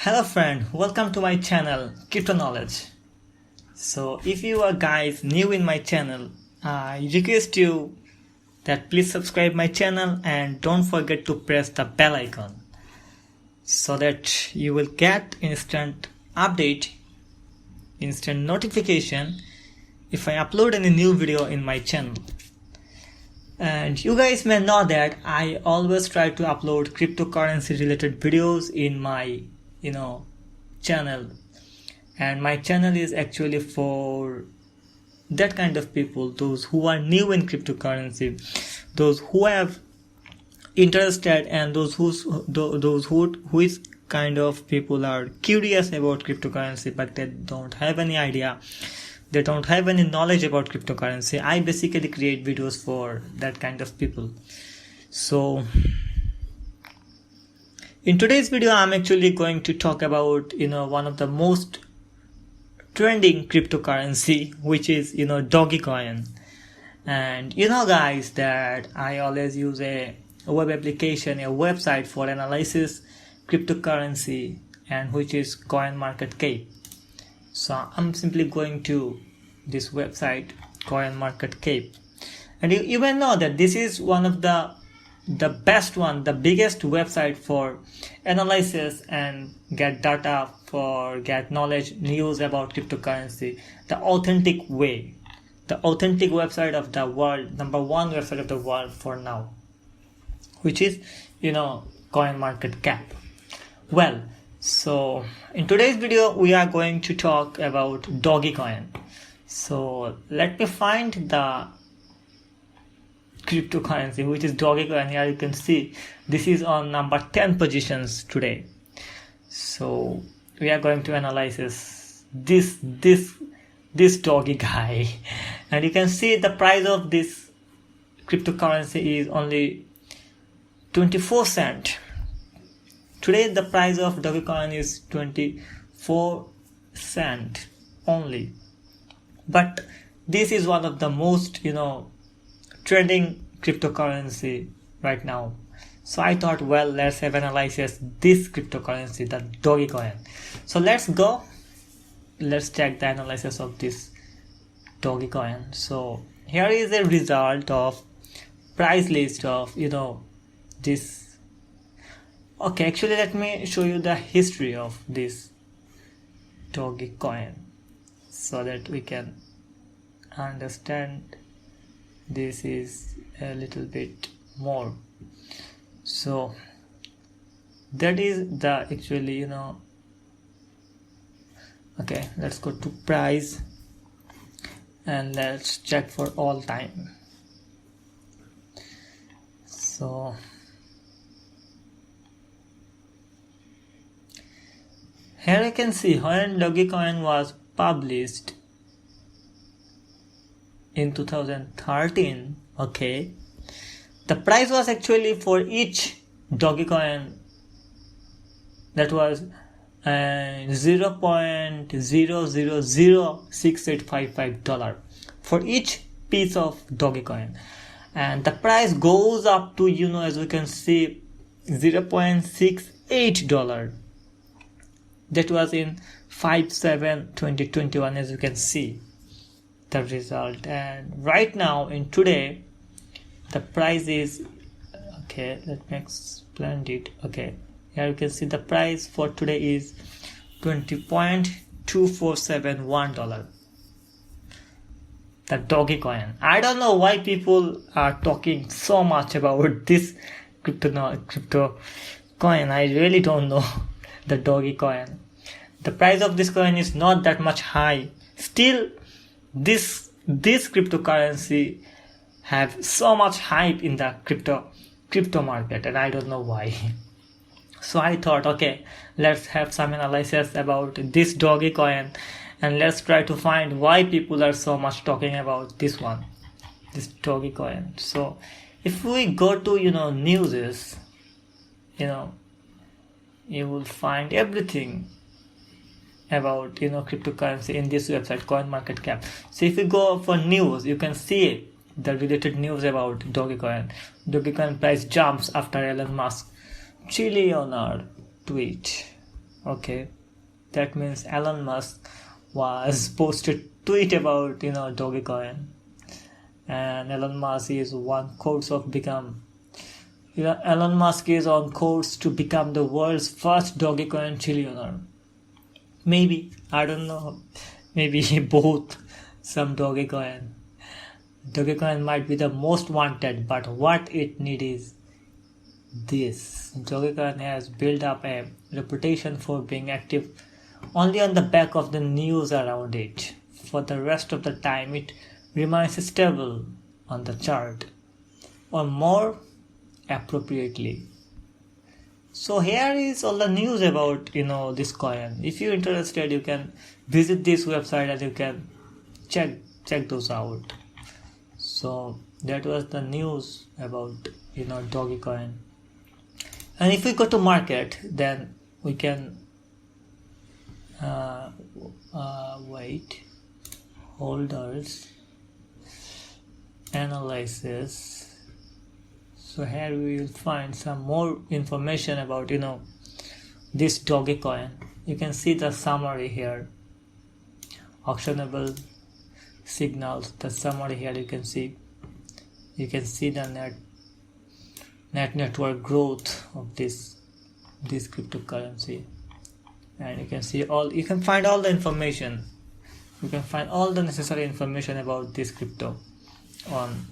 Hello friend, welcome to my channel Crypto Knowledge. So if you are guys new in my channel, I request you that please subscribe my channel and don't forget to press the bell icon so that you will get instant update, instant notification if I upload any new video in my channel. And you guys may know that I always try to upload cryptocurrency related videos in my channel, and my channel is actually for that kind of people, those who are new in cryptocurrency, those who have interested, and those who is kind of people are curious about cryptocurrency but they don't have any idea, they don't have any knowledge about cryptocurrency. I basically create videos for that kind of people. So in today's video, I'm actually going to talk about one of the most trending cryptocurrency, which is Dogecoin. And guys, that I always use a web application, a website for analysis cryptocurrency, and which is CoinMarketCap. So I'm simply going to this website CoinMarketCap, and you may know that this is one of the best one, the biggest website for analysis and get data, for get knowledge, news about cryptocurrency, the authentic way, the authentic website of the world, number one website of the world for now, which is CoinMarketCap. Well, so in today's video we are going to talk about Dogecoin. So let me find the cryptocurrency, which is Dogecoin. Here you can see this is on number 10 positions today. So we are going to analyze this doggy guy, and you can see the price of this cryptocurrency is only 24 cents. Today the price of Dogecoin is 24 cents only, but this is one of the most trending cryptocurrency right now. So I thought, well, let's have analysis this cryptocurrency, the Dogecoin. So let's check the analysis of this Dogecoin. So here is a result of price list of this. Okay, actually let me show you the history of this Dogecoin so that we can understand this is a little bit more. So that is the actually okay, let's go to price and let's check for all time. So here you can see when Dogecoin was published in 2013, okay, the price was actually for each Dogecoin that was $0.0006855 for each piece of Dogecoin, and the price goes up to as we can see $0.68. That was in 5/7/2021, as you can see the result. And right now in today the price is, okay, let me explain it. Okay, here you can see the price for today is $20.2471, the Dogecoin. I don't know why people are talking so much about this crypto coin. I really don't know. The Dogecoin, the price of this coin is not that much high. Still this cryptocurrency have so much hype in the crypto market, and I don't know why. So I thought, okay, let's have some analysis about this Dogecoin, and let's try to find why people are so much talking about this Dogecoin. So if we go to newses, you will find everything about cryptocurrency in this website CoinMarketCap. So if you go for news, you can see the related news about Dogecoin. Dogecoin price jumps after Elon Musk trillionaire tweet. Okay, that means Elon Musk was posted tweet about Dogecoin, and Elon Musk is on course of become. Elon Musk is on course to become the world's first Dogecoin trillionaire. Maybe, I don't know. Maybe both. Some Dogecoin. Dogecoin might be the most wanted, but what it needs is this. Dogecoin has built up a reputation for being active only on the back of the news around it. For the rest of the time, it remains stable on the chart, or more appropriately. So here is all the news about this coin. If you're interested, you can visit this website and you can check those out. So that was the news about Dogecoin. And if we go to market, then we can wait, holders, analysis. So here we will find some more information about this Dogecoin. You can see the summary here, auctionable signals. The summary here you can see the net network growth of this cryptocurrency, and you can find all the information. You can find all the necessary information about this crypto on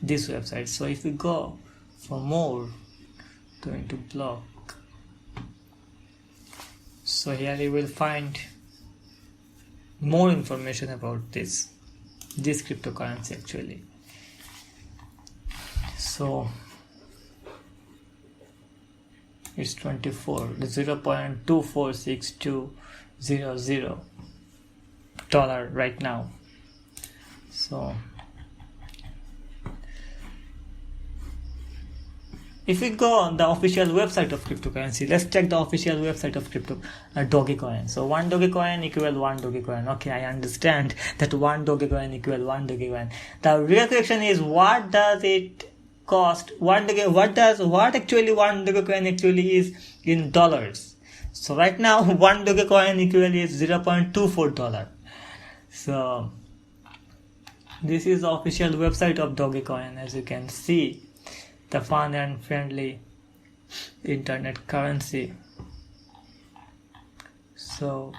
this website. So if we go for more, going to block, so here you will find more information about this cryptocurrency actually. So it's 0.246200 dollar right now. So if we go on the official website of cryptocurrency, let's check the official website of Dogecoin. So 1 Dogecoin equal 1 Dogecoin. Okay, I understand that 1 Dogecoin equal 1 Dogecoin. The real question is, what does it cost? What actually 1 Dogecoin actually is in dollars? So right now 1 Dogecoin equal is $0.24. So this is the official website of Dogecoin. As you can see, the fun and friendly internet currency. So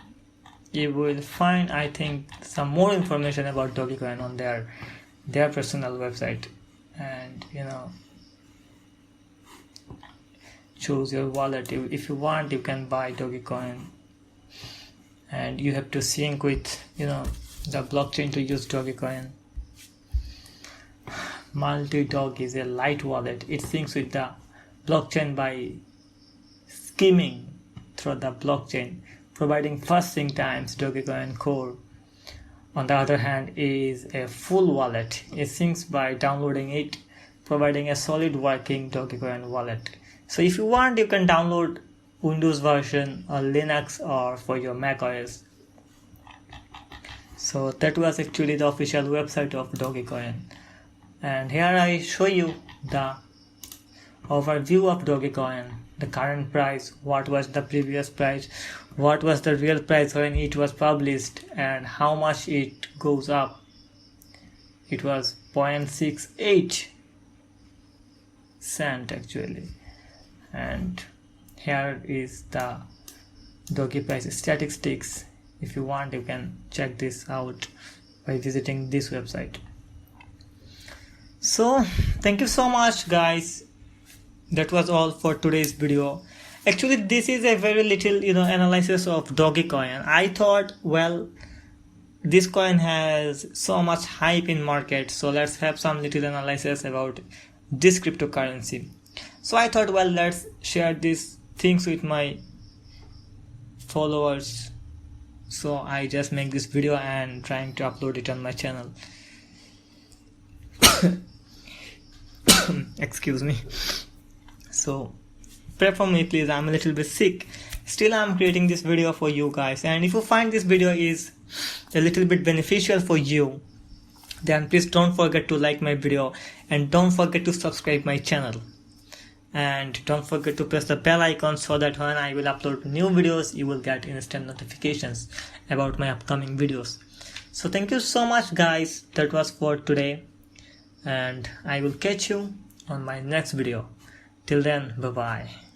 you will find, I think, some more information about Dogecoin on their personal website. And choose your wallet. If you want, you can buy Dogecoin, and you have to sync with the blockchain to use Dogecoin. Multi-Dog is a light wallet. It syncs with the blockchain by skimming through the blockchain, providing fast sync times. Dogecoin Core, on the other hand, is a full wallet. It syncs by downloading it, providing a solid working Dogecoin wallet. So if you want, you can download Windows version or Linux or for your Mac OS. So that was actually the official website of Dogecoin. And here I show you the overview of Dogecoin, the current price, what was the previous price, what was the real price when it was published, and how much it goes up. It was 0.68 cent actually. And here is the Doge price statistics. If you want, you can check this out by visiting this website. So thank you so much, guys. That was all for today's video. Actually, this is a very little analysis of Dogecoin. I thought, well, this coin has so much hype in market, so let's have some little analysis about this cryptocurrency. So I thought, well, let's share these things with my followers. So I just make this video and trying to upload it on my channel. Excuse me. So pray for me, please. I'm a little bit sick. Still, I'm creating this video for you guys. And if you find this video is a little bit beneficial for you, then please don't forget to like my video and don't forget to subscribe my channel. and don't forget to press the bell icon so that when I will upload new videos you will get instant notifications about my upcoming videos. So thank you so much guys, that was for today, and I will catch you on my next video. Till then, bye bye.